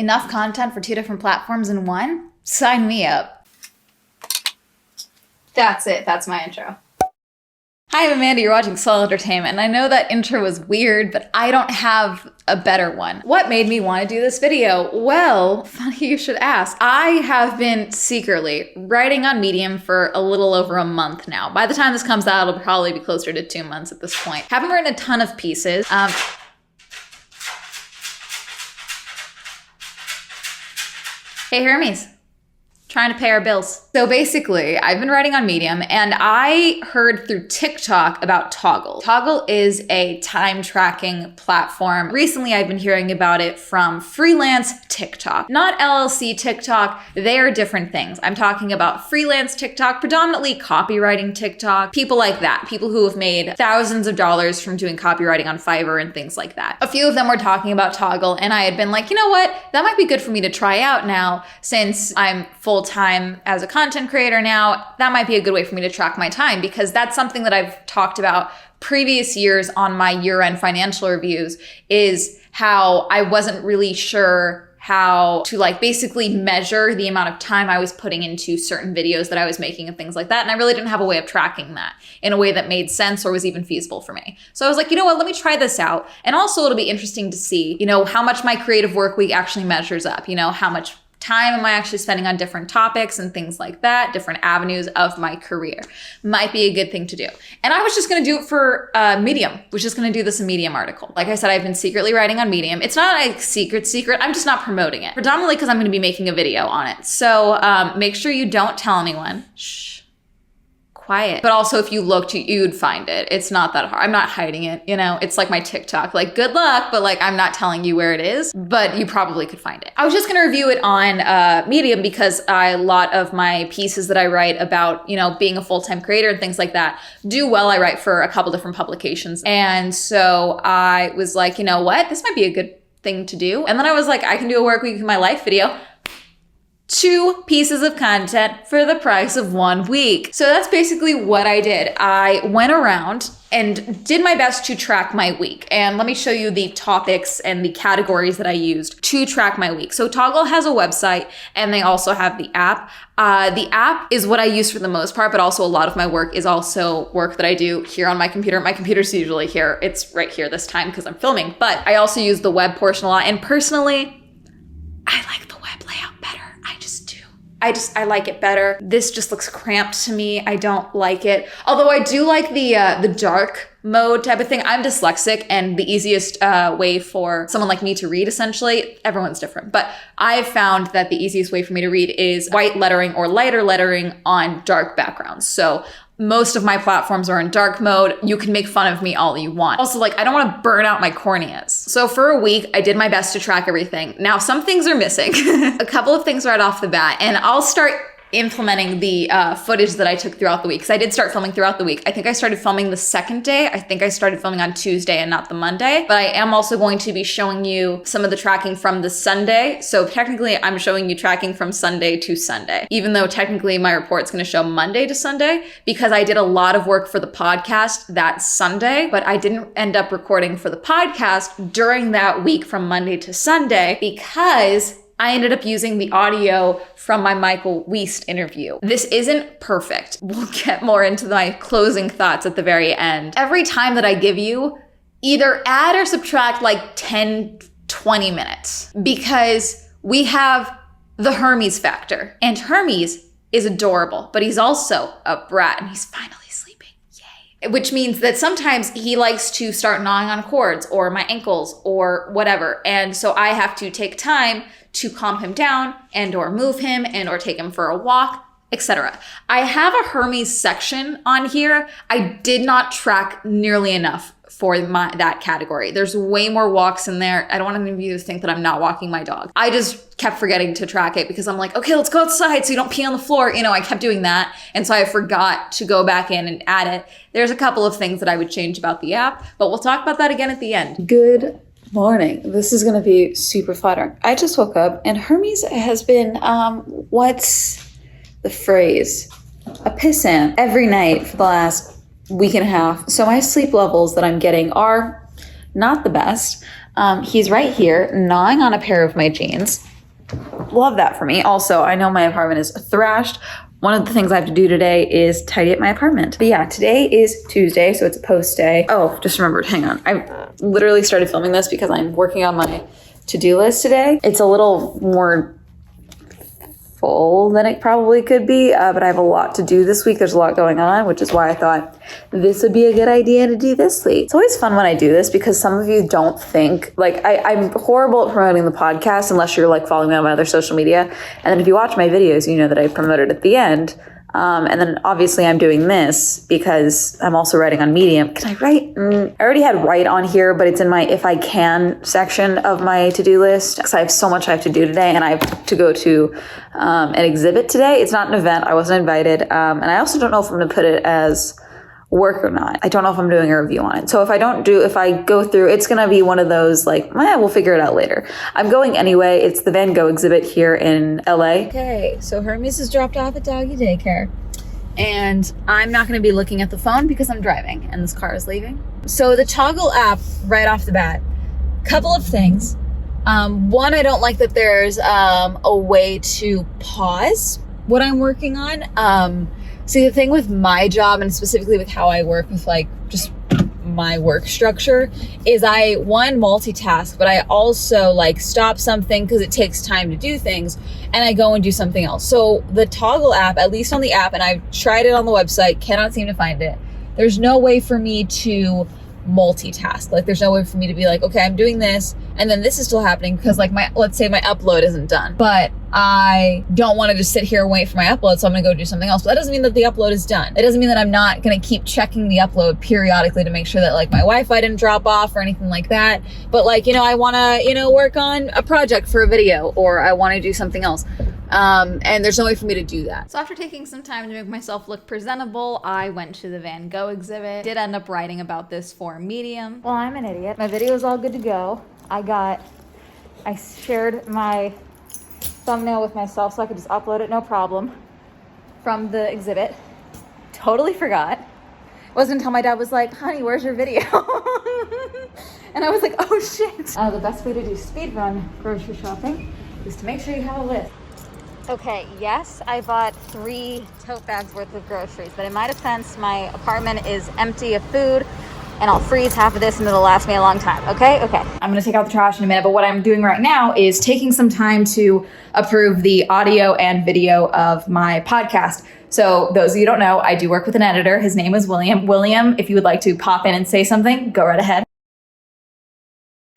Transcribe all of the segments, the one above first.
Enough content for 2 different platforms in one? Sign me up. That's it. That's my intro. Hi, I'm Amanda. You're watching Swell Entertainment, and I know that intro was weird, but I don't have a better one. What made me want to do this video? Well, funny you should ask. I have been secretly writing on Medium for a little over a month now. By the time this comes out, it'll probably be closer to 2 months at this point. Haven't written a ton of pieces. Hey, Hermes. Trying to pay our bills. So basically, I've been writing on Medium and I heard through TikTok about Toggl. Toggl is a time tracking platform. Recently, I've been hearing about it from freelance TikTok, not LLC TikTok. They are different things. I'm talking about freelance TikTok, predominantly copywriting TikTok, people like that, people who have made thousands of dollars from doing copywriting on Fiverr and things like that. A few of them were talking about Toggl and I had been like, you know what? That might be good for me to try out now since I'm full-time as a content creator now. That might be a good way for me to track my time because that's something that I've talked about previous years on my year-end financial reviews is how I wasn't really sure how to basically measure the amount of time I was putting into certain videos that I was making and things like that. And I really didn't have a way of tracking that in a way that made sense or was even feasible for me. So I was like, you know what, let me try this out. And also it'll be interesting to see, how much my creative work week actually measures up, how much time am I actually spending on different topics and things like that, different avenues of my career. Might be a good thing to do. And I was just gonna do it for Medium, was just gonna do this in Medium article. Like I said, I've been secretly writing on Medium. It's not a secret, I'm just not promoting it. Predominantly because I'm gonna be making a video on it. So make sure you don't tell anyone. Shh. Quiet. But also if you looked, you'd find it. It's not that hard. I'm not hiding it, It's like my TikTok. Good luck, but I'm not telling you where it is, but you probably could find it. I was just gonna review it on Medium because a lot of my pieces that I write about, being a full-time creator and things like that do well. I write for a couple different publications. And so I was like, you know what? This might be a good thing to do. And then I was like, I can do a work week in my life video. 2 pieces of content for the price of 1 week. So that's basically what I did. I went around and did my best to track my week. And let me show you the topics and the categories that I used to track my week. So Toggl has a website and they also have the app. The app is what I use for the most part, but also a lot of my work is also work that I do here on my computer. My computer's usually here. It's right here this time because I'm filming, but I also use the web portion a lot. And personally, I like the web layout better. I like it better. This just looks cramped to me. I don't like it. Although I do like the dark mode type of thing. I'm dyslexic and the easiest way for someone like me to read, essentially, everyone's different, but I've found that the easiest way for me to read is white lettering or lighter lettering on dark backgrounds. So most of my platforms are in dark mode. You can make fun of me all you want. Also, I don't want to burn out my corneas. So for a week, I did my best to track everything. Now, some things are missing. A couple of things right off the bat, and I'll start implementing the footage that I took throughout the week. Because I did start filming throughout the week. I think I started filming the second day. I think I started filming on Tuesday and not the Monday. But I am also going to be showing you some of the tracking from the Sunday. So technically, I'm showing you tracking from Sunday to Sunday. Even though technically my report's going to show Monday to Sunday because I did a lot of work for the podcast that Sunday, but I didn't end up recording for the podcast during that week from Monday to Sunday because I ended up using the audio from my Michael Wiest interview. This isn't perfect. We'll get more into my closing thoughts at the very end. Every time that I give you, either add or subtract 10, 20 minutes because we have the Hermes factor. And Hermes is adorable, but he's also a brat and he's finally sleeping. Yay. Which means that sometimes he likes to start gnawing on cords or my ankles or whatever. And so I have to take time to calm him down and or move him and or take him for a walk, etc. I have a Hermes section on here. I did not track nearly enough for that category. There's way more walks in there. I don't want any of you to think that I'm not walking my dog. I just kept forgetting to track it because I'm like, okay, let's go outside so you don't pee on the floor. I kept doing that. And so I forgot to go back in and add it. There's a couple of things that I would change about the app, but we'll talk about that again at the end. Good morning. This is going to be super flattering. I just woke up and Hermes has been, what's the phrase? A pissant every night for the last week and a half. So my sleep levels that I'm getting are not the best. He's right here gnawing on a pair of my jeans. love that for me. Also, I know my apartment is thrashed. One of the things I have to do today is tidy up my apartment. But yeah, today is Tuesday, so it's a post day. Oh, just remembered, hang on. I literally started filming this because I'm working on my to-do list today. It's a little more full than it probably could be, but I have a lot to do this week. There's a lot going on, which is why I thought this would be a good idea to do this week. It's always fun when I do this because some of you don't think, like, I'm horrible at promoting the podcast unless you're like following me on my other social media. And then if you watch my videos, you know that I promoted at the end. And then obviously I'm doing this because I'm also writing on Medium. Can I write? I already had write on here, but it's in my if I can section of my to-do list because I have so much I have to do today, and I have to go to an exhibit today. It's not an event. I wasn't invited. And I also don't know if I'm going to put it as work or not. I don't know if I'm doing a review on it. So if I go through, it's going to be one of those like, we'll figure it out later. I'm going anyway. It's the Van Gogh exhibit here in LA. Okay, so Hermes is dropped off at doggy daycare. And I'm not going to be looking at the phone because I'm driving and this car is leaving. So the Toggl app, right off the bat, couple of things. One, I don't like that there's a way to pause what I'm working on. See, the thing with my job and specifically with how I work with like just my work structure is I, one, multitask, but I also like stop something because it takes time to do things and I go and do something else. So the Toggl app, at least on the app, and I've tried it on the website, cannot seem to find it. There's no way for me to multitask. Like there's no way for me to be like, okay, I'm doing this and then this is still happening because like let's say my upload isn't done, but I don't want to just sit here and wait for my upload, so I'm gonna go do something else. But that doesn't mean that the upload is done. It doesn't mean that I'm not gonna keep checking the upload periodically to make sure that like my Wi-Fi didn't drop off or anything like that. But like, I wanna, work on a project for a video or I wanna do something else. And there's no way for me to do that. So after taking some time to make myself look presentable, I went to the Van Gogh exhibit. Did end up writing about this for Medium. Well, I'm an idiot. My video is all good to go. I shared my thumbnail with myself so I could just upload it, no problem, from the exhibit. Totally forgot. It wasn't until my dad was like, honey, where's your video? And I was like, oh shit. The best way to do speed run grocery shopping is to make sure you have a list. Okay, yes, I bought 3 tote bags worth of groceries, but in my defense, my apartment is empty of food and I'll freeze half of this and it'll last me a long time, okay? Okay. I'm gonna take out the trash in a minute, but what I'm doing right now is taking some time to approve the audio and video of my podcast. So those of you who don't know, I do work with an editor. His name is William. William, if you would like to pop in and say something, go right ahead.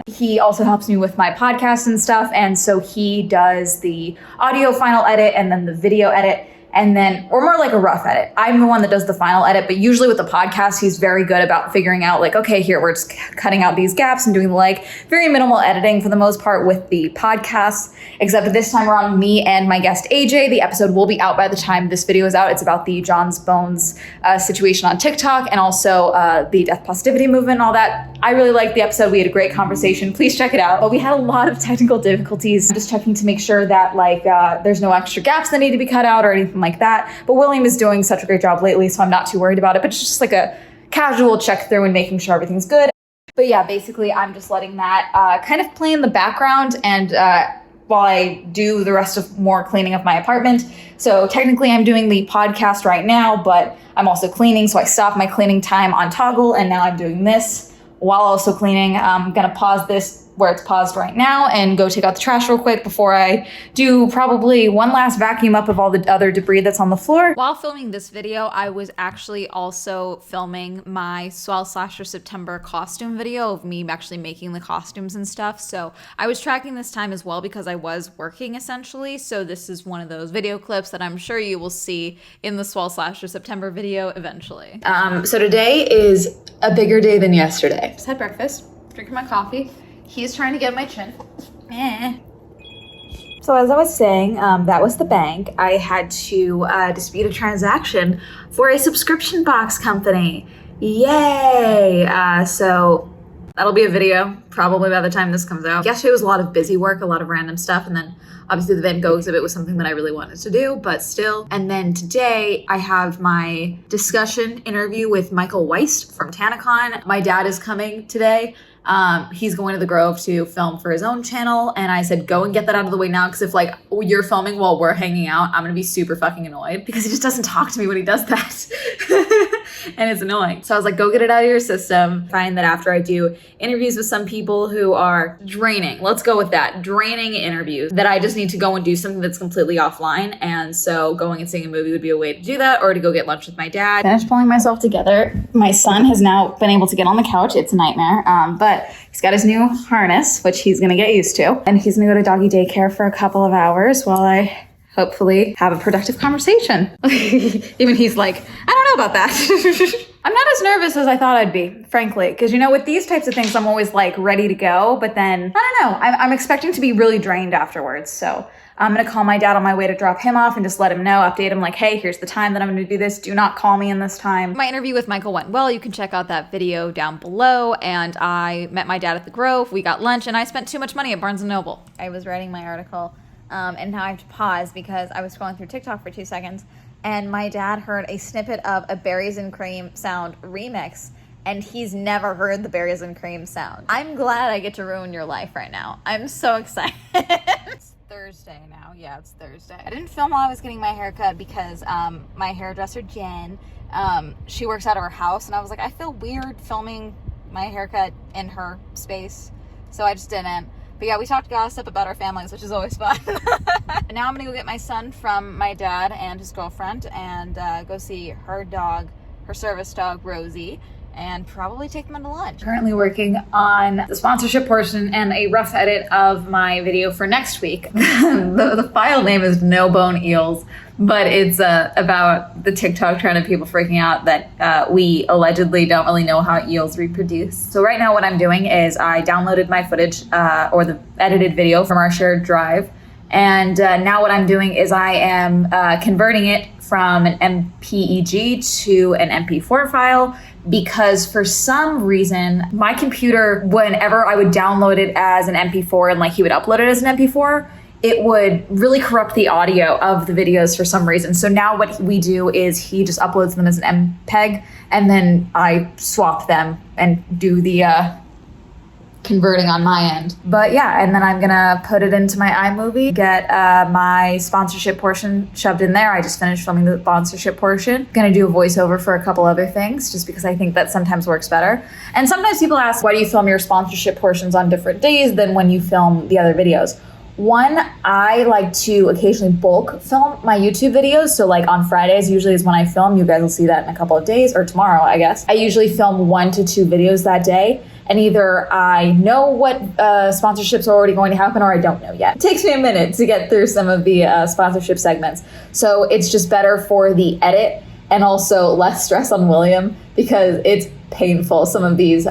He also helps me with my podcast and stuff, and so he does the audio final edit and then the video edit, and then, or more like a rough edit. I'm the one that does the final edit, but usually with the podcast, he's very good about figuring out like, okay, here, we're just cutting out these gaps and doing like very minimal editing for the most part with the podcast, except this time around, me and my guest AJ, the episode will be out by the time this video is out. It's about the John's Bones situation on TikTok and also the death positivity movement and all that. I really liked the episode. We had a great conversation. Please check it out. But we had a lot of technical difficulties. I'm just checking to make sure that like there's no extra gaps that need to be cut out or anything like that. But William is doing such a great job lately, so I'm not too worried about it. But it's just like a casual check through and making sure everything's good. But yeah, basically I'm just letting that kind of play in the background and while I do the rest of more cleaning of my apartment. So technically I'm doing the podcast right now, but I'm also cleaning. So I stopped my cleaning time on Toggl and now I'm doing this while also cleaning. I'm gonna pause this where it's paused right now and go take out the trash real quick before I do probably one last vacuum up of all the other debris that's on the floor. While filming this video, I was actually also filming my Swell September costume video of me actually making the costumes and stuff. So I was tracking this time as well because I was working essentially. So this is one of those video clips that I'm sure you will see in the Swell September video eventually. So today is a bigger day than yesterday. Just had breakfast, drinking my coffee. He's trying to get my chin. So as I was saying, that was the bank. I had to dispute a transaction for a subscription box company. Yay! So That'll be a video probably by the time this comes out. Yesterday was a lot of busy work, a lot of random stuff, and then obviously the Van Gogh exhibit was something that I really wanted to do, but still. And then today I have my discussion interview with Michael Weiss from TanaCon. My dad is coming today. He's going to the Grove to film for his own channel, and I said go and get that out of the way now, because if like you're filming while we're hanging out, I'm gonna be super fucking annoyed because he just doesn't talk to me when he does that. And it's annoying. So I was like, go get it out of your system. Find that after I do interviews with some people who are draining, let's go with that, draining interviews, that I just need to go and do something that's completely offline. And so going and seeing a movie would be a way to do that, or to go get lunch with my dad. Finished pulling myself together. My son has now been able to get on the couch. It's a nightmare, but he's got his new harness, which he's gonna get used to. And he's gonna go to doggy daycare for a couple of hours while I hopefully have a productive conversation. Even he's like, I don't know about that. I'm not as nervous as I thought I'd be, frankly, because, you know, with these types of things, I'm always like ready to go, but then, I don't know, I'm expecting to be really drained afterwards. So I'm gonna call my dad on my way to drop him off and just let him know, update him like, hey, here's the time that I'm gonna do this. Do not call me in this time. My interview with Michael went well. You can check out that video down below. And I met my dad at the Grove. We got lunch, and I spent too much money at Barnes & Noble. I was writing my article. And now I have to pause because I was scrolling through TikTok for 2 seconds, and my dad heard a snippet of a Berries and Cream sound remix, and he's never heard the Berries and Cream sound. I'm glad I get to ruin your life right now. I'm so excited. It's Thursday now. Yeah, it's Thursday. I didn't film while I was getting my hair cut because my hairdresser, Jen, she works out of her house, and I was like, I feel weird filming my haircut in her space, so I just didn't. But yeah, we talked gossip about our families, which is always fun. And now I'm gonna go get my son from my dad and his girlfriend and go see her dog, her service dog, Rosie, and probably take them into lunch. Currently working on the sponsorship portion and a rough edit of my video for next week. The file name is No Bone Eels, but it's about the TikTok trend of people freaking out that we allegedly don't really know how eels reproduce. So right now what I'm doing is I downloaded my footage or the edited video from our shared drive. And now what I'm doing is I am converting it from an MPEG to an MP4 file, because for some reason, my computer, whenever I would download it as an MP4 and like he would upload it as an MP4, it would really corrupt the audio of the videos for some reason. So now what we do is he just uploads them as an MPEG, and then I swap them and do the converting on my end. But yeah, and then I'm gonna put it into my iMovie, get my sponsorship portion shoved in there. I just finished filming the sponsorship portion. Gonna do a voiceover for a couple other things, just because I think that sometimes works better. And sometimes people ask, why do you film your sponsorship portions on different days than when you film the other videos? One, I like to occasionally bulk film my YouTube videos. So like on Fridays usually is when I film. You guys will see that in a couple of days, or tomorrow, I guess. I usually film 1 to 2 videos that day. And either I know what sponsorships are already going to happen, or I don't know yet. It takes me a minute to get through some of the sponsorship segments. So it's just better for the edit, and also less stress on William, because it's painful, some of these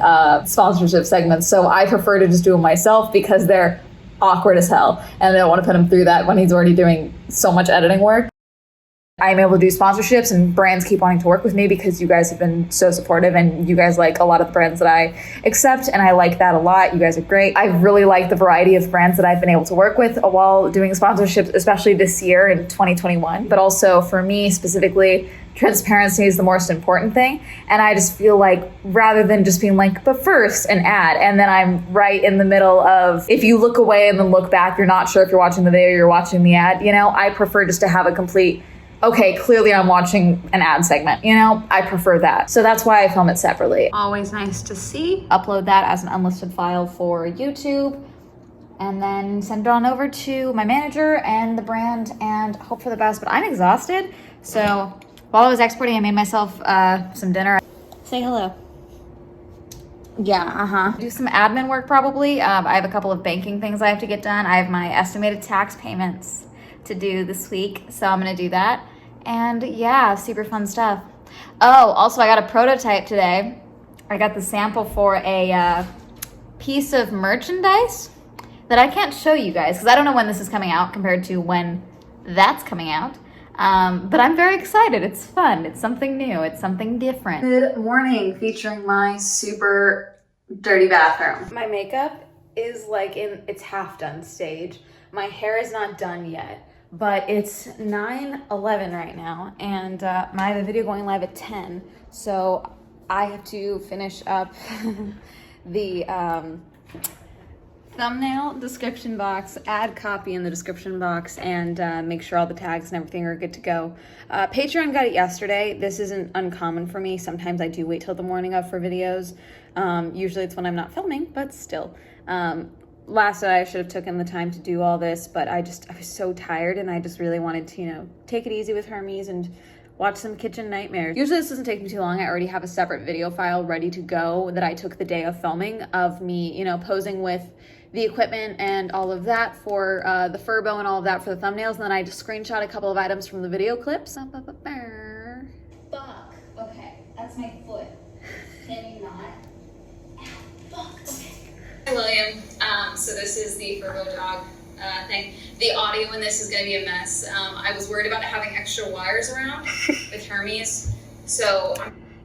sponsorship segments. So I prefer to just do them myself, because they're awkward as hell, and I don't want to put him through that when he's already doing so much editing work. I'm able to do sponsorships, and brands keep wanting to work with me because you guys have been so supportive, and you guys like a lot of the brands that I accept, and I like that a lot. You guys are great. I really like the variety of brands that I've been able to work with while doing sponsorships, especially this year in 2021. But also for me specifically, transparency is the most important thing. And I just feel like, rather than just being like, but first an ad, and then I'm right in the middle of, if you look away and then look back, you're not sure if you're watching the video or you're watching the ad, you know, I prefer just to have a complete, okay, clearly I'm watching an ad segment, you know, I prefer that. So that's why I film it separately. Always nice to see. Upload that as an unlisted file for YouTube, and then send it on over to my manager and the brand, and hope for the best. But I'm exhausted, so while I was exporting, I made myself some dinner. Say hello. Yeah, do some admin work probably. I have a couple of banking things I have to get done. I have my estimated tax payments to do this week, so I'm gonna do that. And yeah, super fun stuff. Oh, also I got a prototype today. I got the sample for a piece of merchandise that I can't show you guys because I don't know when this is coming out compared to when that's coming out. But I'm very excited. It's fun. It's something new. It's something different. Good morning, featuring my super dirty bathroom. My makeup is like in its half done stage. My hair is not done yet, but it's 9:11 right now, and I have a video going live at 10, so I have to finish up the thumbnail, description box, add copy in the description box, and make sure all the tags and everything are good to go. Patreon got it yesterday. This isn't uncommon for me. Sometimes I do wait till the morning of for videos. Usually it's when I'm not filming, but still. Last night I should have taken the time to do all this, but I was so tired, and I just really wanted to, take it easy with Hermes and watch some kitchen nightmares. Usually this doesn't take me too long. I already have a separate video file ready to go that I took the day of filming of me, posing with the equipment and all of that for the furbo and all of that for the thumbnails. And then I just screenshot a couple of items from the video clips. Fuck. Okay, that's my foot. Can you not? Fuck. Okay. Hi, William. So this is the furbo dog thing. The audio in this is going to be a mess. I was worried about having extra wires around with Hermes. So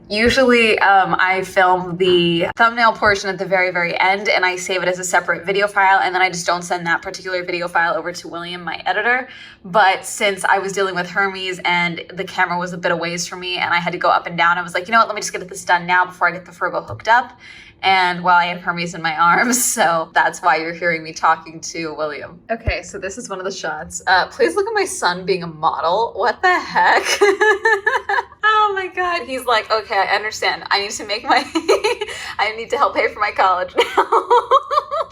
usually I film the thumbnail portion at the very, very end, and I save it as a separate video file, and then I just don't send that particular video file over to William, my editor. But since I was dealing with Hermes and the camera was a bit of ways from me and I had to go up and down, I was like, you know what, let me just get this done now before I get the furbo hooked up. And while I have Hermes in my arms, so that's why you're hearing me talking to William. Okay, so this is one of the shots. Please look at my son being a model. What the heck? Oh my God. He's like, okay, I understand. I need to make I need to help pay for my college now.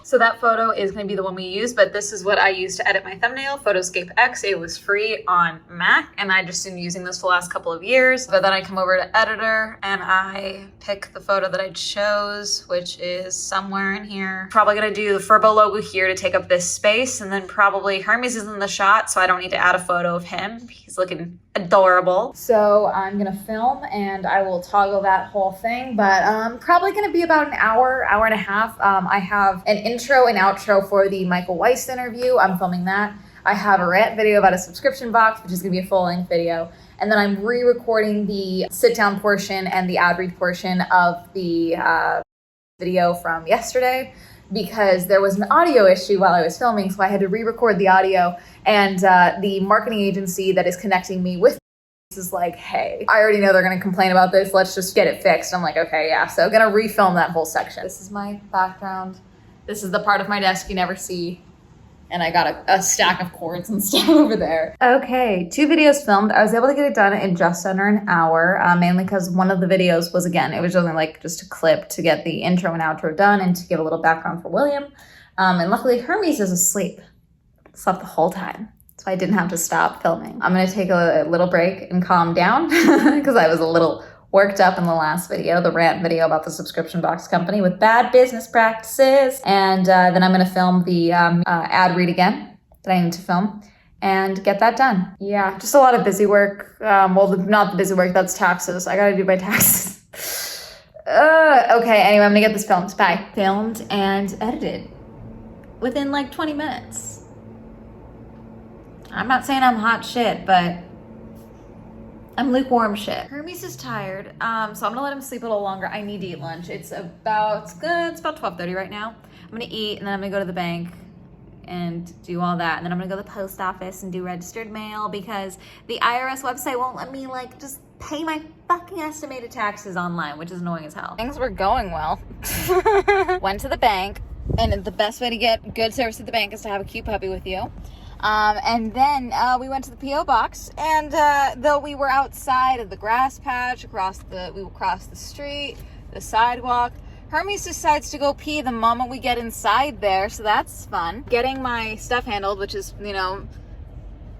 So that photo is going to be the one we use, but this is what I used to edit my thumbnail, Photoscape X. It was free on Mac, and I just been using this for the last couple of years. But then I come over to editor and I pick the photo that I chose, which is somewhere in here. Probably going to do the furbo logo here to take up this space, and then probably Hermes is in the shot, so I don't need to add a photo of him. He's looking adorable. So I'm going to film and I will toggle that whole thing, but probably going to be about an hour and a half. I have an intro and outro for the Michael Weiss interview. I'm filming that. I have a rant video about a subscription box, which is going to be a full-length video. And then I'm re-recording the sit-down portion and the ad read portion of the video from yesterday, because there was an audio issue while I was filming, so I had to re-record the audio, and the marketing agency that is connecting me with this is like, hey, I already know they're gonna complain about this, let's just get it fixed. I'm like, okay, yeah, so I'm gonna refilm that whole section. This is my background. This is the part of my desk you never see. And I got a stack of cords and stuff over there. Okay, 2 videos filmed. I was able to get it done in just under an hour, mainly because one of the videos was, again, it was only like just a clip to get the intro and outro done and to give a little background for William. And luckily Hermes is asleep. Slept the whole time, so I didn't have to stop filming. I'm gonna take a little break and calm down because I was a little worked up in the last video, the rant video about the subscription box company with bad business practices. And then I'm going to film the ad read again that I need to film and get that done. Yeah, just a lot of busy work. Well, not the busy work, that's taxes. I got to do my taxes. Okay, anyway, I'm going to get this filmed. Bye. Filmed and edited within like 20 minutes. I'm not saying I'm hot shit, but I'm lukewarm shit. Hermes is tired, so I'm gonna let him sleep a little longer. I need to eat lunch. It's about 12:30 right now. I'm gonna eat, and then I'm gonna go to the bank and do all that. And then I'm gonna go to the post office and do registered mail because the IRS website won't let me just pay my fucking estimated taxes online, which is annoying as hell. Things were going well. Went to the bank, and the best way to get good service at the bank is to have a cute puppy with you. And then we went to the P.O. box, and though we were outside of the grass patch, we crossed the street, the sidewalk, Hermes decides to go pee the moment we get inside there, so that's fun. Getting my stuff handled, which is,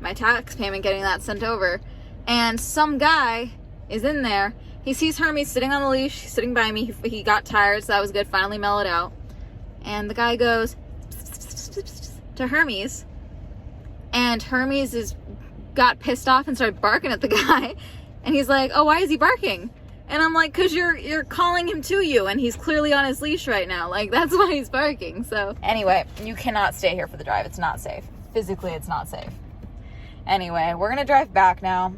my tax payment, getting that sent over, and some guy is in there. He sees Hermes sitting on the leash, sitting by me. He got tired, so that was good, finally mellowed out. And the guy goes to Hermes, and Hermes got pissed off and started barking at the guy. And he's like, oh, why is he barking? And I'm like, cause you're calling him to you, and he's clearly on his leash right now. That's why he's barking. So anyway, you cannot stay here for the drive. It's not safe. Physically, it's not safe. Anyway, we're gonna drive back now,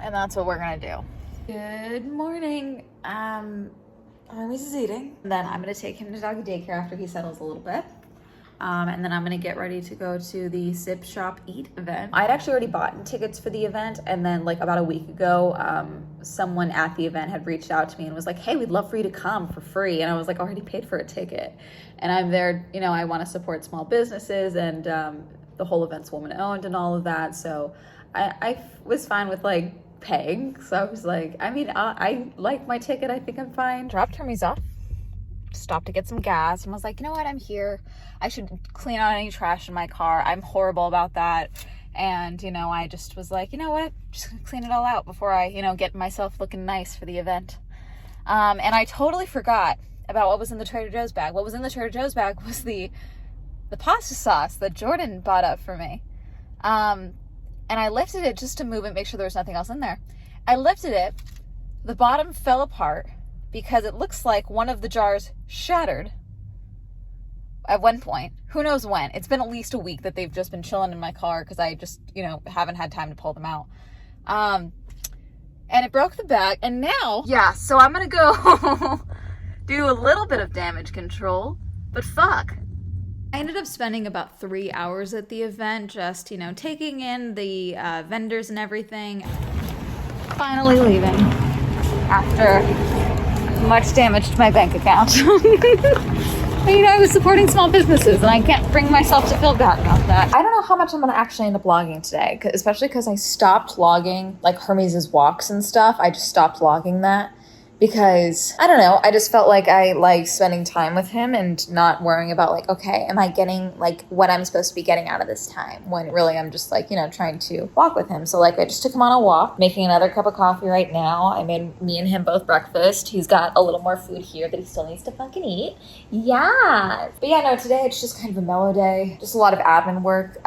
and that's what we're gonna do. Good morning. Hermes is eating. And then I'm gonna take him to doggy daycare after he settles a little bit. And then I'm gonna get ready to go to the Sip Shop Eat event. I'd actually already bought tickets for the event, and then like about a week ago, someone at the event had reached out to me and was like, hey, we'd love for you to come for free. And I was like, already paid for a ticket. And I'm there, you know, I wanna support small businesses, and the whole event's woman owned and all of that. So I was fine with like paying. So I was like, I mean, I like my ticket. I think I'm fine. Dropped Hermes off, stopped to get some gas, and was like, you know what, I'm here. I should clean out any trash in my car. I'm horrible about that. And, you know, I just was like, you know what, just gonna clean it all out before I, you know, get myself looking nice for the event. And I totally forgot about what was in the Trader Joe's bag. What was in the Trader Joe's bag was the pasta sauce that Jordan bought up for me. And I lifted it just to move it, make sure there was nothing else in there. I lifted it, the bottom fell apart because it looks like one of the jars shattered at one point. Who knows when? It's been at least a week that they've just been chilling in my car because I just, you know, haven't had time to pull them out. And it broke the bag, and now, yeah, so I'm gonna go do a little bit of damage control, but fuck. I ended up spending about 3 hours at the event, just, you know, taking in the vendors and everything. Finally leaving after much damage to my bank account. You know, I was supporting small businesses, and I can't bring myself to feel bad about that. I don't know how much I'm going to actually end up logging today, especially because I stopped logging, like, Hermes' walks and stuff. I just stopped logging that. Because, I don't know, I just felt like I like spending time with him and not worrying about like, okay, am I getting like what I'm supposed to be getting out of this time? When really I'm just like, you know, trying to walk with him. So like I just took him on a walk, making another cup of coffee right now. I made me and him both breakfast. He's got a little more food here that he still needs to fucking eat. Yeah. But yeah, no, today it's just kind of a mellow day. Just a lot of admin work.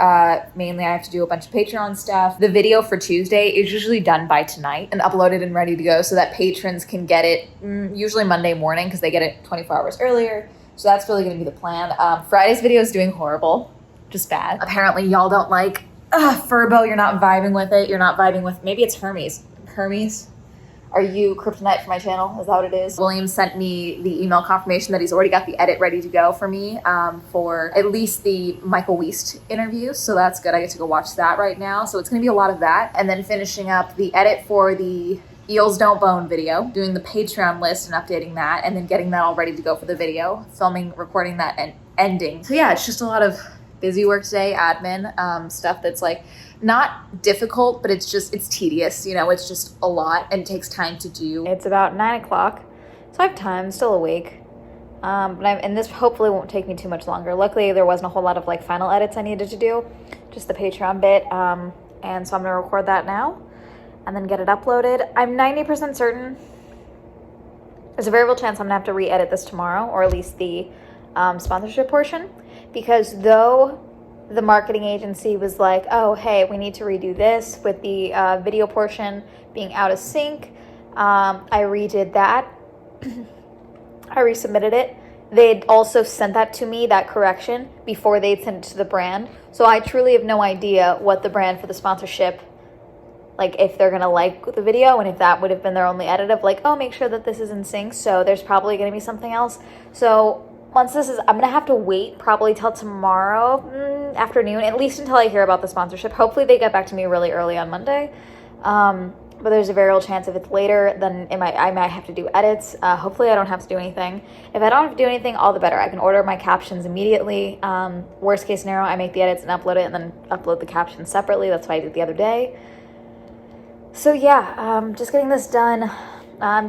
Mainly I have to do a bunch of Patreon stuff. The video for Tuesday is usually done by tonight and uploaded and ready to go so that patrons can get it usually Monday morning because they get it 24 hours earlier. So that's really going to be the plan. Friday's video is doing horrible. Just bad. Apparently y'all don't like Furbo. You're not vibing with it. You're not vibing with, maybe it's Hermes. Hermes, are you kryptonite for my channel? Is that what it is? William sent me the email confirmation that he's already got the edit ready to go for me for at least the Michael Wiest interview. So that's good. I get to go watch that right now. So it's going to be a lot of that. And then finishing up the edit for the Eels Don't Bone video, doing the Patreon list and updating that, and then getting that all ready to go for the video, filming, recording that, and ending. So yeah, it's just a lot of busy work today, admin, stuff that's like not difficult, but it's tedious, you know, it's just a lot and it takes time to do. It's about 9 o'clock, so I have time, I'm still awake. And this hopefully won't take me too much longer. Luckily, there wasn't a whole lot of like final edits I needed to do, just the Patreon bit, and so I'm gonna record that now and then get it uploaded. I'm 90% certain there's a very real chance I'm gonna have to re-edit this tomorrow, or at least the sponsorship portion, because though the marketing agency was like, oh, hey, we need to redo this with the video portion being out of sync, I redid that. I resubmitted it. They'd also sent that to me, that correction, before they'd sent it to the brand. So I truly have no idea what the brand for the sponsorship, like if they're gonna like the video, and if that would have been their only edit of like, oh, make sure that this is in sync. So there's probably gonna be something else. So once this is, I'm gonna have to wait probably till tomorrow afternoon, at least until I hear about the sponsorship. Hopefully they get back to me really early on Monday. But there's a very real chance if it's later, then I might have to do edits. Hopefully I don't have to do anything. If I don't have to do anything, all the better. I can order my captions immediately. Worst case scenario, I make the edits and upload it, and then upload the captions separately. That's what I did the other day. So yeah, just getting this done.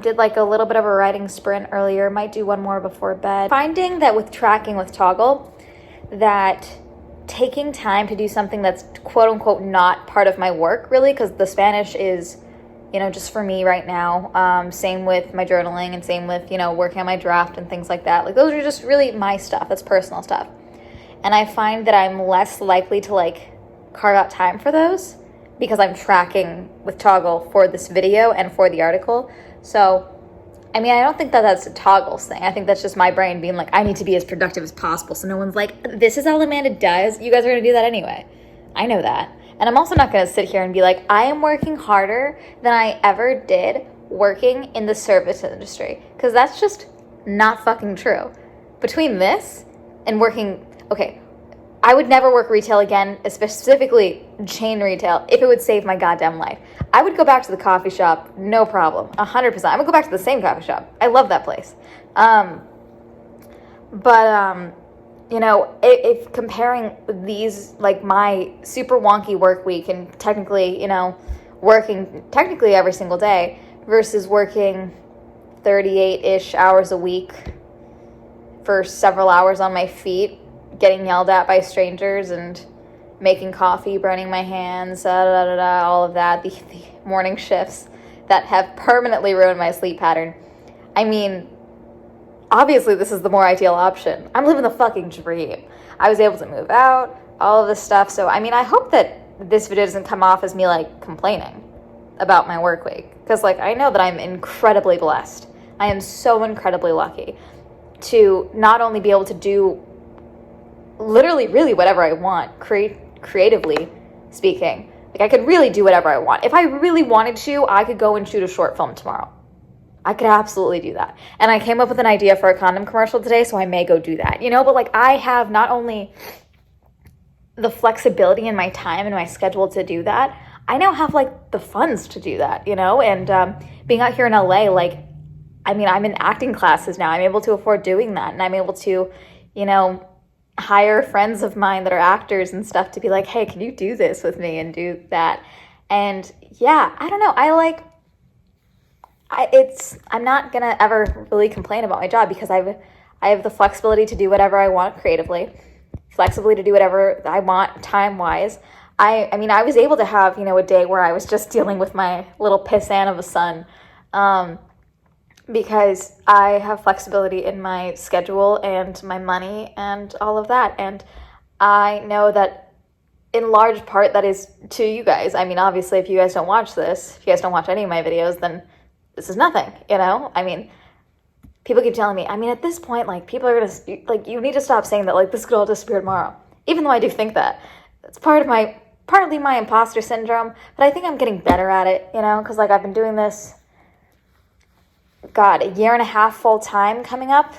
Did like a little bit of a writing sprint earlier. Might do one more before bed. Finding that with tracking with Toggl, that taking time to do something that's quote unquote not part of my work really, because the Spanish is, you know, just for me right now. Same with my journaling, and same with, you know, working on my draft and things like that. Like those are just really my stuff. That's personal stuff. And I find that I'm less likely to like carve out time for those because I'm tracking with Toggl for this video and for the article. So, I mean, I don't think that that's a Toggl's thing. I think that's just my brain being like, I need to be as productive as possible. So no one's like, this is all Amanda does. You guys are going to do that anyway. I know that. And I'm also not going to sit here and be like, I am working harder than I ever did working in the service industry. Because that's just Not fucking true. Between this and working, okay, I would never work retail again, specifically chain retail, if it would save my goddamn life. I would go back to the coffee shop, no problem, 100%. I would go back to the same coffee shop. I love that place. You know, if comparing these, like my super wonky work week and technically, you know, working technically every single day versus working 38-ish hours a week for several hours on my feet, getting yelled at by strangers and making coffee, burning my hands, all of that, the morning shifts that have permanently ruined my sleep pattern. I mean, obviously this is the more ideal option. I'm living the fucking dream. I was able to move out, all of this stuff. So, I mean, I hope that this video doesn't come off as me, like, complaining about my work week. Because, like, I know that I'm incredibly blessed. I am so incredibly lucky to not only be able to do literally really whatever I want, creatively speaking. Like, I could really do whatever I want. If I really wanted to, I could go and shoot a short film tomorrow. I could absolutely do that. And I came up with an idea for a condom commercial today, so I may go do that, you know? But, like, I have not only the flexibility in my time and my schedule to do that, I now have, like, the funds to do that, you know? And being out here in LA, like, I mean, I'm in acting classes now. I'm able to afford doing that. And I'm able to, you know, hire friends of mine that are actors and stuff to be like, hey, can you do this with me and do that? And yeah, I don't know. I'm not going to ever really complain about my job because I have the flexibility to do whatever I want creatively, flexibility to do whatever I want time-wise. I mean, I was able to have, you know, a day where I was just dealing with my little pissant of a son, because I have flexibility in my schedule and my money and all of that. And I know that in large part that is to you guys. I mean, obviously, if you guys don't watch this, if you guys don't watch any of my videos, then this is nothing, you know? I mean, people keep telling me, I mean, at this point, like, people are going to, like, you need to stop saying that, like, this could all disappear tomorrow. Even though I do think that. It's partly my imposter syndrome, but I think I'm getting better at it, you know? Because, like, I've been doing this, God, a year and a half full time coming up.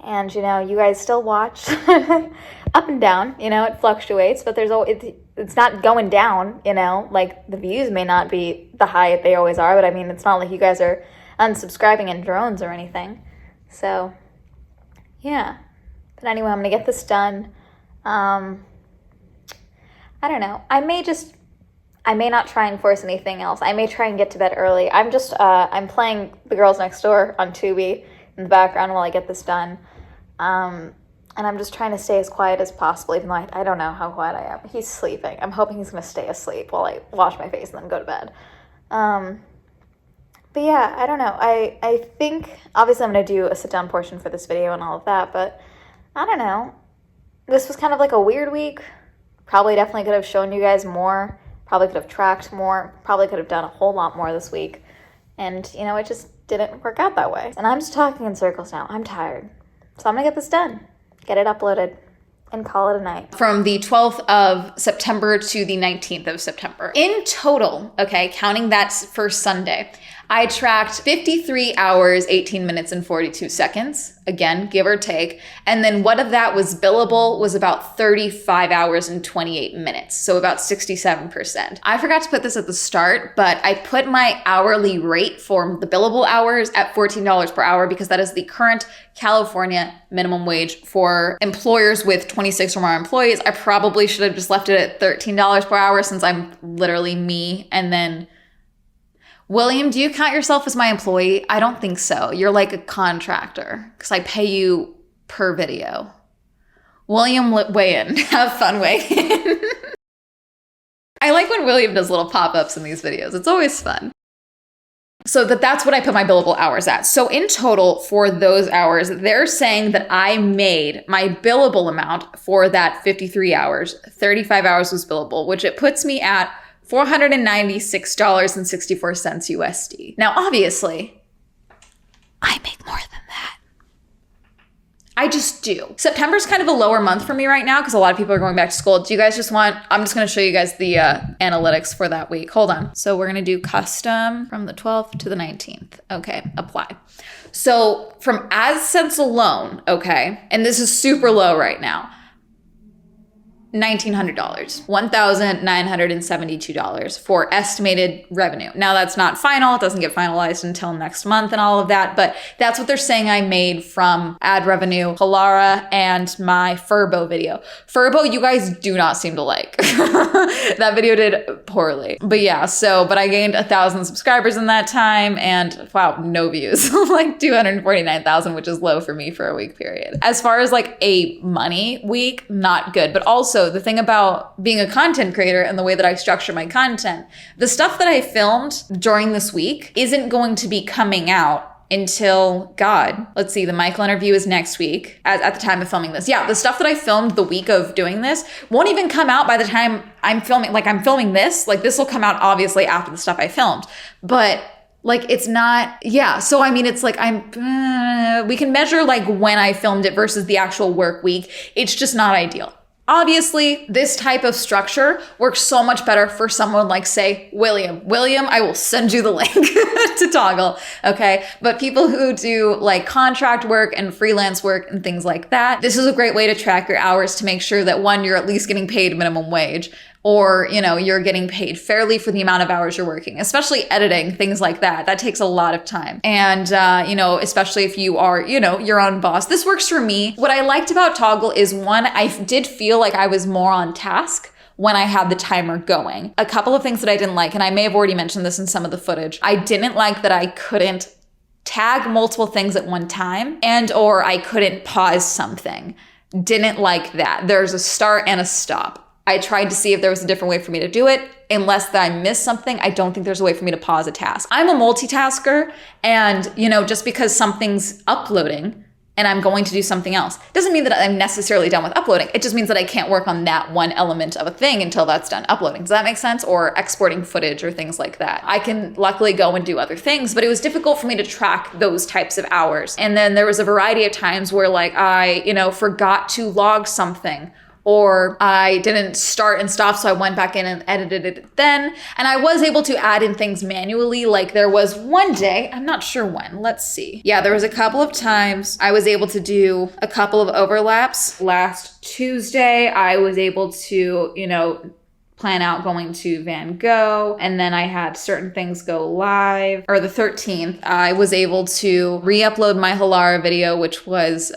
And, you know, you guys still watch up and down, you know, it fluctuates, but it's not going down, you know, like the views may not be the high they always are, but I mean, it's not like you guys are unsubscribing in drones or anything. So, yeah. But anyway, I'm going to get this done. I don't know. I may not try and force anything else. I may try and get to bed early. I'm playing The Girls Next Door on Tubi in the background while I get this done. And I'm just trying to stay as quiet as possible, even though I don't know how quiet I am. He's sleeping. I'm hoping he's going to stay asleep while I wash my face and then go to bed. But yeah, I don't know. I think, obviously I'm going to do a sit-down portion for this video and all of that, but I don't know. This was kind of like a weird week. Probably definitely could have shown you guys more. Probably could have tracked more. Probably could have done a whole lot more this week. And, you know, it just didn't work out that way. And I'm just talking in circles now. I'm tired. So I'm going to get this done. Get it uploaded. And call it a night. From the 12th of September to the 19th of September. In total, okay, counting that first Sunday, I tracked 53 hours, 18 minutes, and 42 seconds. Again, give or take. And then what of that was billable was about 35 hours and 28 minutes. So about 67%. I forgot to put this at the start, but I put my hourly rate for the billable hours at $14 per hour because that is the current California minimum wage for employers with 26 or more employees. I probably should have just left it at $13 per hour since I'm literally me. And then William, do you count yourself as my employee? I don't think so. You're like a contractor because I pay you per video. William, weigh in. Have fun, weigh in. I like when William does little pop-ups in these videos. It's always fun. So that's what I put my billable hours at. So in total for those hours, they're saying that I made my billable amount for that 53 hours. 35 hours was billable, which it puts me at $496.64 USD. Now, obviously, I make more than that. I just do. September's kind of a lower month for me right now because a lot of people are going back to school. Do you guys just want, I'm just going to show you guys the analytics for that week. Hold on. So we're going to do custom from the 12th to the 19th. Okay, apply. So from AdSense alone, okay, and this is super low right now, $1,900, $1,972 for estimated revenue. Now that's not final. It doesn't get finalized until next month and all of that, but that's what they're saying I made from ad revenue, Halara, and my Furbo video. Furbo, you guys do not seem to like. That video did poorly. But yeah, but I gained 1,000 subscribers in that time and wow, no views. Like 249,000, which is low for me for a week period. As far as like a money week, not good. But also the thing about being a content creator and the way that I structure my content, the stuff that I filmed during this week isn't going to be coming out until, let's see, the Michael interview is next week at the time of filming this. Yeah, the stuff that I filmed the week of doing this won't even come out by the time I'm filming this. Like this will come out obviously after the stuff I filmed, but like, it's not, yeah. So, I mean, it's like, we can measure like when I filmed it versus the actual work week. It's just not ideal. Obviously, this type of structure works so much better for someone like, say, William. William, I will send you the link to Toggl, okay? But people who do like contract work and freelance work and things like that, this is a great way to track your hours to make sure that one, you're at least getting paid minimum wage, or, you're getting paid fairly for the amount of hours you're working, especially editing, things like that. That takes a lot of time. And, especially if you are, your own boss. This works for me. What I liked about Toggl is one, I did feel like I was more on task when I had the timer going. A couple of things that I didn't like, and I may have already mentioned this in some of the footage. I didn't like that I couldn't tag multiple things at one time or I couldn't pause something. Didn't like that. There's a start and a stop. I tried to see if there was a different way for me to do it. Unless that I missed something, I don't think there's a way for me to pause a task. I'm a multitasker, and just because something's uploading and I'm going to do something else doesn't mean that I'm necessarily done with uploading. It just means that I can't work on that one element of a thing until that's done uploading. Does that make sense? Or exporting footage or things like that. I can luckily go and do other things, but it was difficult for me to track those types of hours. And then there was a variety of times where like I, forgot to log something, or I didn't start and stop, so I went back in and edited it then. And I was able to add in things manually. Like there was one day, I'm not sure when, let's see. Yeah, there was a couple of times I was able to do a couple of overlaps. Last Tuesday, I was able to, plan out going to Van Gogh, and then I had certain things go live. Or the 13th, I was able to re-upload my Halara video, which was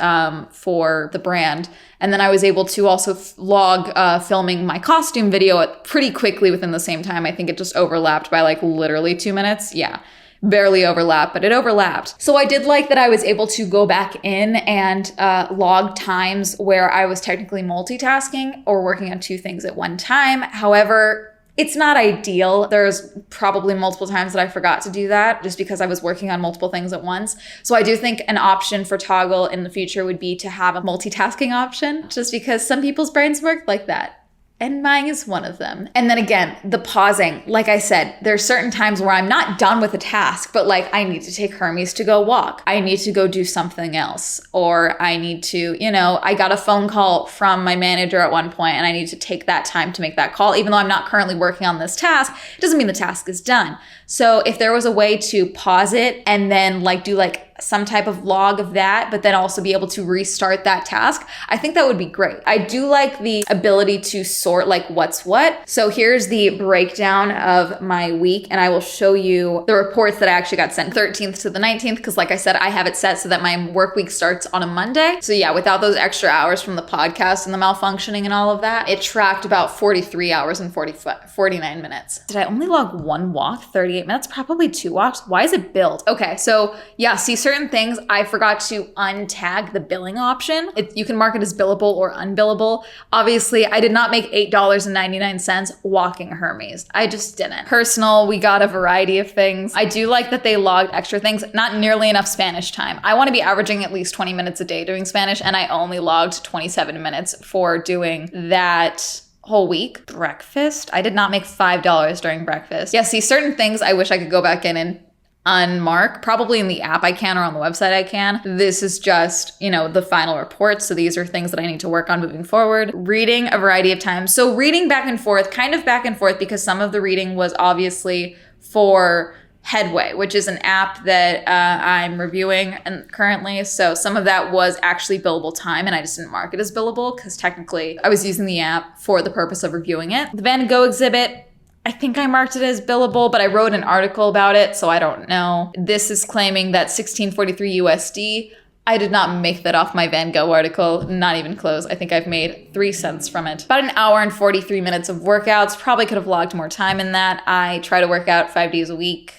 for the brand. And then I was able to also log filming my costume video pretty quickly within the same time. I think it just overlapped by like literally 2 minutes. Yeah. Barely overlapped, but it overlapped. So I did like that I was able to go back in and log times where I was technically multitasking or working on two things at one time. However, it's not ideal. There's probably multiple times that I forgot to do that just because I was working on multiple things at once. So I do think an option for Toggl in the future would be to have a multitasking option, just because some people's brains work like that. And mine is one of them. And then again, the pausing. Like I said, there's certain times where I'm not done with a task, but like I need to take Hermes to go walk. I need to go do something else. Or I need to, I got a phone call from my manager at one point and I need to take that time to make that call. Even though I'm not currently working on this task, it doesn't mean the task is done. So if there was a way to pause it and then like do like some type of log of that, but then also be able to restart that task, I think that would be great. I do like the ability to sort like what's what. So here's the breakdown of my week, and I will show you the reports that I actually got sent 13th to the 19th, because like I said, I have it set so that my work week starts on a Monday. So yeah, without those extra hours from the podcast and the malfunctioning and all of that, it tracked about 43 hours and 49 minutes. Did I only log one walk, 38 minutes? Probably 2 walks. Why is it billed? Okay, so yeah, see, certain things I forgot to untag the billing option. You can mark it as billable or unbillable. Obviously, I did not make $8.99 walking Hermes. I just didn't. Personal, we got a variety of things. I do like that they logged extra things, not nearly enough Spanish time. I want to be averaging at least 20 minutes a day doing Spanish, and I only logged 27 minutes for doing that whole week. Breakfast, I did not make $5 during breakfast. Yeah, see, certain things I wish I could go back in and unmark. Probably in the app I can, or on the website I can. This is just, the final report. So these are things that I need to work on moving forward. Reading a variety of times. So reading back and forth, kind of back and forth, because some of the reading was obviously for Headway, which is an app that I'm reviewing currently. So some of that was actually billable time, and I just didn't mark it as billable because technically I was using the app for the purpose of reviewing it. The Van Gogh exhibit, I think I marked it as billable, but I wrote an article about it, so I don't know. This is claiming that 1643 USD. I did not make that off my Van Gogh article, not even close. I think I've made 3 cents from it. About an hour and 43 minutes of workouts. Probably could have logged more time in that. I try to work out 5 days a week.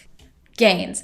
Gains.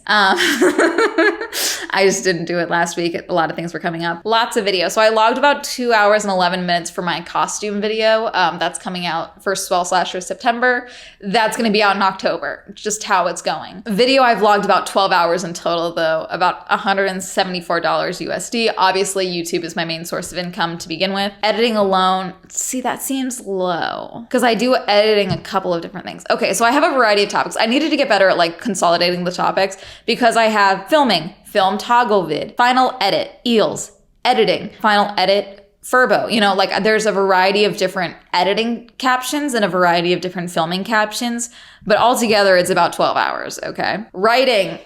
I just didn't do it last week. A lot of things were coming up. Lots of video. So I logged about 2 hours and 11 minutes for my costume video. That's coming out for Swell / September. That's going to be out in October. Just how it's going. Video, I've logged about 12 hours in total though, about $174 USD. Obviously, YouTube is my main source of income to begin with. Editing alone, see, that seems low because I do editing a couple of different things. Okay, so I have a variety of topics. I needed to get better at like consolidating the topics because I have filming, film Toggl vid, final edit, eels, editing, final edit, Furbo. You know, like there's a variety of different editing captions and a variety of different filming captions, but altogether it's about 12 hours, okay? Writing,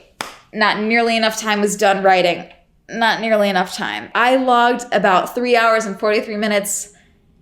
not nearly enough time was done writing. Not nearly enough time. I logged about 3 hours and 43 minutes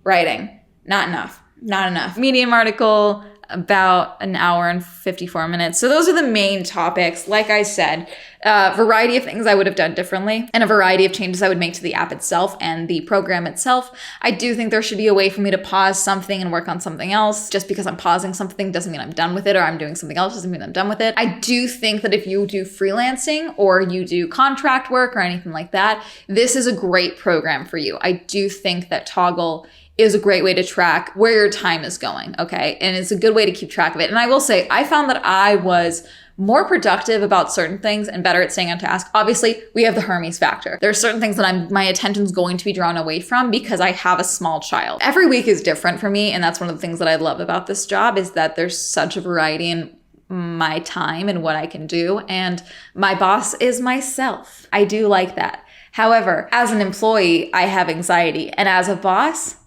writing. Not enough. Not enough. Medium article, about an hour and 54 minutes. So those are the main topics. Like I said, a variety of things I would have done differently and a variety of changes I would make to the app itself and the program itself. I do think there should be a way for me to pause something and work on something else. Just because I'm pausing something doesn't mean I'm done with it, or I'm doing something else doesn't mean I'm done with it. I do think that if you do freelancing or you do contract work or anything like that, this is a great program for you. I do think that Toggl is a great way to track where your time is going, okay? And it's a good way to keep track of it. And I will say, I found that I was more productive about certain things and better at staying on task. Obviously, we have the Hermes factor. There are certain things that my attention's going to be drawn away from because I have a small child. Every week is different for me, and that's one of the things that I love about this job is that there's such a variety in my time and what I can do, and my boss is myself. I do like that. However, as an employee, I have anxiety, and as a boss,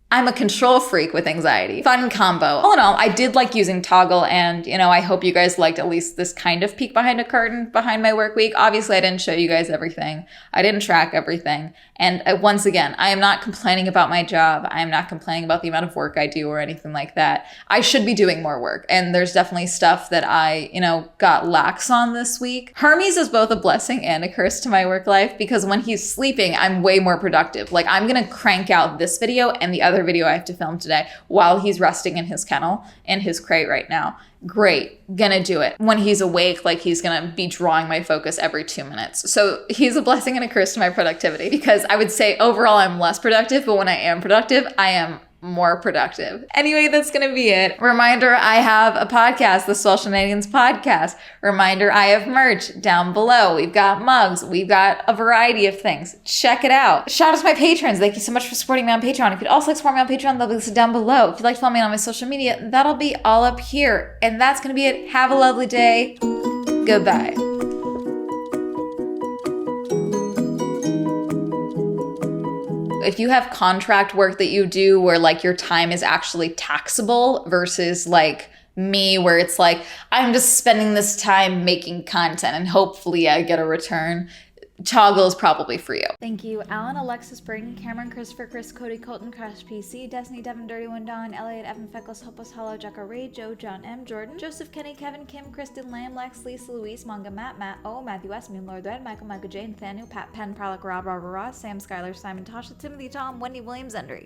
I'm a control freak with anxiety. Fun combo. All in all, I did like using Toggl, and I hope you guys liked at least this kind of peek behind a curtain behind my work week. Obviously, I didn't show you guys everything. I didn't track everything. And once again, I am not complaining about my job. I am not complaining about the amount of work I do or anything like that. I should be doing more work. And there's definitely stuff that I, got lax on this week. Hermes is both a blessing and a curse to my work life because when he's sleeping, I'm way more productive. Like I'm going to crank out this video and the other video I have to film today while he's resting in his kennel in his crate right now. Great, gonna do it. When he's awake, like he's gonna be drawing my focus every 2 minutes. So he's a blessing and a curse to my productivity because I would say overall I'm less productive, but when I am productive, I am more productive. Anyway, that's gonna be it. Reminder, I have a podcast, the Swell Shenanigans podcast. Reminder, I have merch down below. We've got mugs. We've got a variety of things. Check it out. Shout out to my patrons. Thank you so much for supporting me on Patreon. If you'd also like to support me on Patreon, they'll be listed down below. If you'd like to follow me on my social media, that'll be all up here. And that's gonna be it. Have a lovely day. Goodbye. If you have contract work that you do where like your time is actually taxable versus like me where it's like, I'm just spending this time making content and hopefully I get a return, Toggl is probably for you. Thank you, Alan, Alexis, Braden, Cameron, Christopher, Chris, Cody, Colton, Crash PC, Destiny, Devin, Dirty One, Don, Elliot, Evan, Feckless, Hopeless, Hollow, Jacka, Ray, Joe, John M, Jordan, Joseph, Kenny, Kevin, Kim, Kristen, Lamb, Lex, Lisa, Louise, Manga, Matt O, Matthew S, Moon Lord Red, Michael, Jane, Nathaniel, Pat, Penn, Prolic, Rob, Robert Ross, Sam, Skylar, Simon, Tasha, Timothy, Tom, Wendy, Williams, Endry.